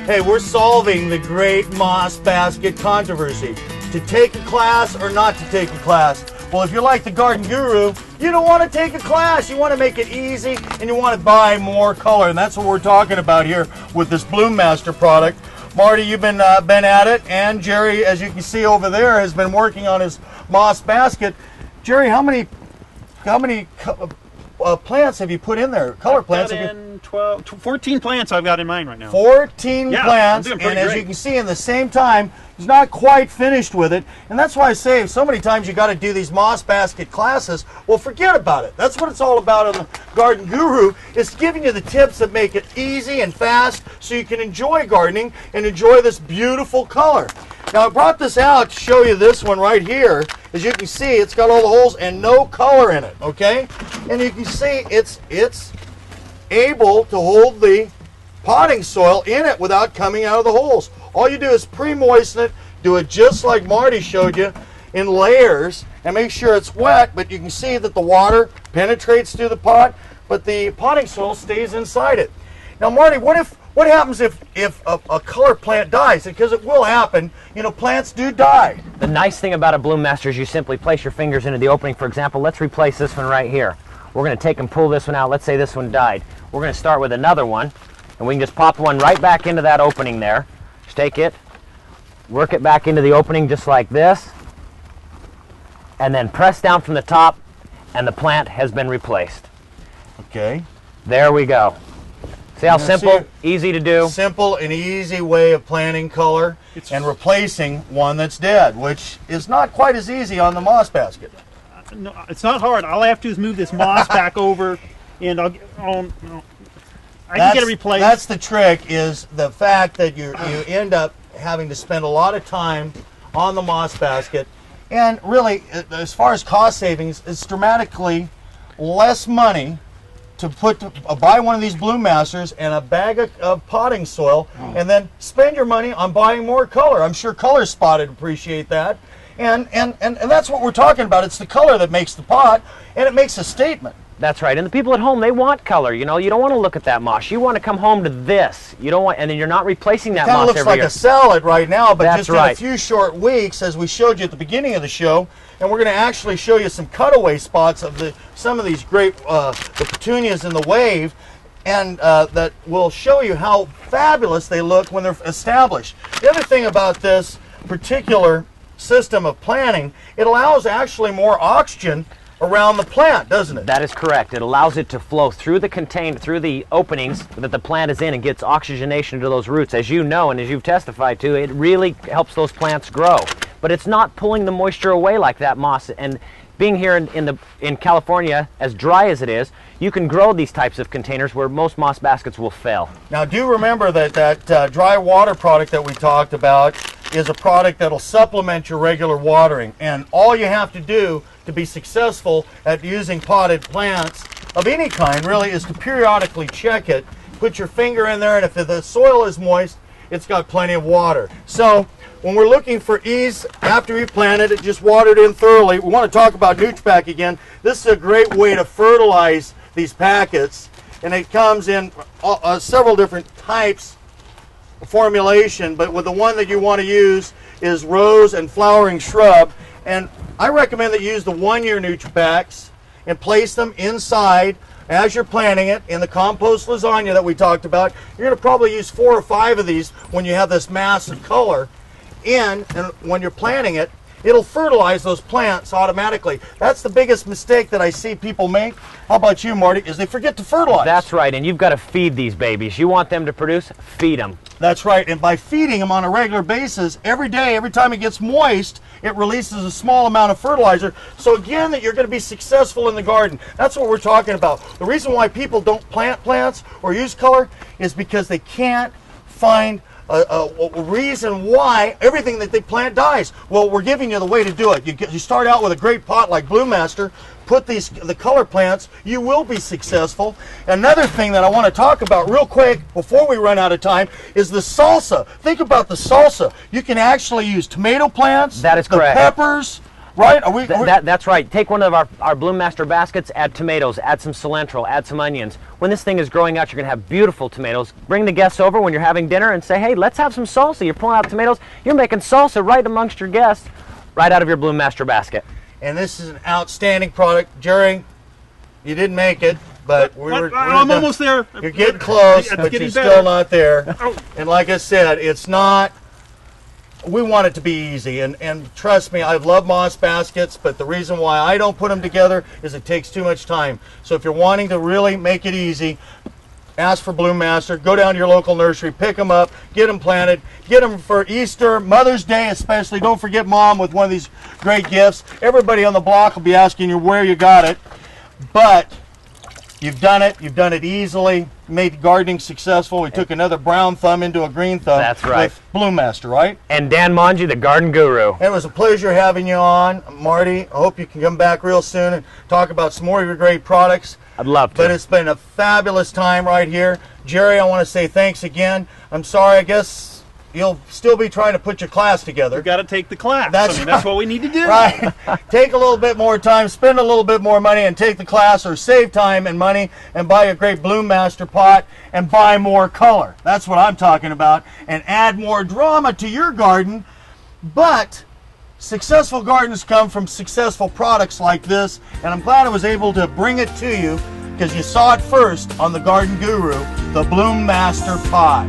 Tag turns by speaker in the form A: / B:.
A: Hey, we're solving the great moss basket controversy. To take a class or not to take a class? Well, if you're like the Garden Guru, you don't want to take a class. You want to make it easy and you want to buy more color. And that's what we're talking about here with this Bloom Master product. Marty, you've been at it, and Jerry, as you can see over there, has been working on his moss basket. Jerry, how many plants have you put in there? Color plants?
B: I've got in 14 plants I've got in mine right now.
A: 14 plants, and as you can see, in the same time, he's not quite finished with it. And that's why I say so many times you got to do these moss basket classes. Well, forget about it. That's what it's all about on the Garden Guru, is giving you the tips that make it easy and fast so you can enjoy gardening and enjoy this beautiful color. Now, I brought this out to show you this one right here. As you can see, it's got all the holes and no color in it, okay? And you can see it's able to hold the potting soil in it without coming out of the holes. All you do is pre-moisten it, do it just like Marty showed you in layers, and make sure it's wet, but you can see that the water penetrates through the pot, but the potting soil stays inside it. Now, Marty, what happens if a color plant dies? Because it will happen. You know, plants do die.
C: The nice thing about a Bloom Master is you simply place your fingers into the opening. For example, let's replace this one right here. We're going to take and pull this one out. Let's say this one died. We're going to start with another one, and we can just pop one right back into that opening there. Just take it, work it back into the opening just like this, and then press down from the top, and the plant has been replaced.
A: Okay.
C: There we go. See how simple, easy to do?
A: Simple and easy way of planting color and replacing one that's dead, which is not quite as easy on the moss basket.
B: No, it's not hard. All I have to do is move this moss back over, and I can get it replaced.
A: That's the trick, is the fact that you end up having to spend a lot of time on the moss basket. And really, as far as cost savings, it's dramatically less money to buy one of these Bloom Masters and a bag of potting soil, and then spend your money on buying more color. I'm sure Color Spot would appreciate that. And that's what we're talking about. It's the color that makes the pot, and it makes a statement.
C: That's right. And the people at home, they want color. You know, you don't want to look at that moss. You want to come home to this. You don't want, and then you're not replacing that moss every year.
A: It kind of looks like a salad right now, but
C: that's
A: just in a few short weeks, as we showed you at the beginning of the show, and we're going to actually show you some cutaway spots of some of these great the petunias in the wave, and that will show you how fabulous they look when they're established. The other thing about this particular system of planting, it allows actually more oxygen around the plant, doesn't it?
C: That is correct. It allows it to flow through through the openings that the plant is in, and gets oxygenation to those roots. As you know, and as you've testified to, it really helps those plants grow. But it's not pulling the moisture away like that moss. And being here in California, as dry as it is, you can grow these types of containers where most moss baskets will fail.
A: Now, do remember that dry water product that we talked about is a product that'll supplement your regular watering, and all you have to do to be successful at using potted plants of any kind really is to periodically check it, put your finger in there, and if the soil is moist, it's got plenty of water. So when we're looking for ease after you planted it, just water it in thoroughly. We want to talk about NutriPack again. This is a great way to fertilize these packets, and it comes in several different types formulation, but with the one that you want to use is rose and flowering shrub, and I recommend that you use the 1-year NutriPacks and place them inside as you're planting it in the compost lasagna that we talked about. You're going to probably use 4 or 5 of these when you have this massive color in, and when you're planting it, it'll fertilize those plants automatically. That's the biggest mistake that I see people make. How about you, Marty? Is they forget to fertilize.
C: That's right, and you've got to feed these babies. You want them to produce, feed them.
A: That's right, and by feeding them on a regular basis, every day, every time it gets moist, it releases a small amount of fertilizer. So again, that you're going to be successful in the garden. That's what we're talking about. The reason why people don't plant plants or use color is because they can't find a reason why everything that they plant dies. Well, we're giving you the way to do it. You start out with a great pot like Bloom Master, put the color plants, you will be successful. Another thing that I want to talk about real quick before we run out of time is the salsa. Think about the salsa. You can actually use tomato plants,
C: that is correct,
A: the peppers, Right?
C: That's right. Take one of our Bloom Master baskets, add tomatoes, add some cilantro, add some onions. When this thing is growing out, you're going to have beautiful tomatoes. Bring the guests over when you're having dinner and say, hey, let's have some salsa. You're pulling out tomatoes. You're making salsa right amongst your guests, right out of your Bloom Master basket.
A: And this is an outstanding product. Jerry, you didn't make it, but
B: I'm almost there.
A: You're getting close, but you're still not there.
B: Oh.
A: And like I said, it's not... We want it to be easy, and trust me, I love moss baskets, but the reason why I don't put them together is it takes too much time. So if you're wanting to really make it easy, ask for Bloom Master, go down to your local nursery, pick them up, get them planted, get them for Easter, Mother's Day especially. Don't forget Mom with one of these great gifts. Everybody on the block will be asking you where you got it, but you've done it easily, made gardening successful. We took another brown thumb into a green thumb.
C: That's right.
A: With Bloom Master, right?
C: And Dan Monge, the garden guru.
A: It was a pleasure having you on, Marty. I hope you can come back real soon and talk about some more of your great products.
C: I'd love to.
A: But it's been a fabulous time right here. Jerry, I want to say thanks again. I'm sorry, I guess you'll still be trying to put your class together.
B: We've got to take the class.
A: That's
B: That's what we need to do.
A: Right. Take a little bit more time, spend a little bit more money, and take the class, or save time and money and buy a great Bloom Master pot and buy more color. That's what I'm talking about. And add more drama to your garden. But successful gardens come from successful products like this, and I'm glad I was able to bring it to you because you saw it first on the Garden Guru, the Bloom Master pot.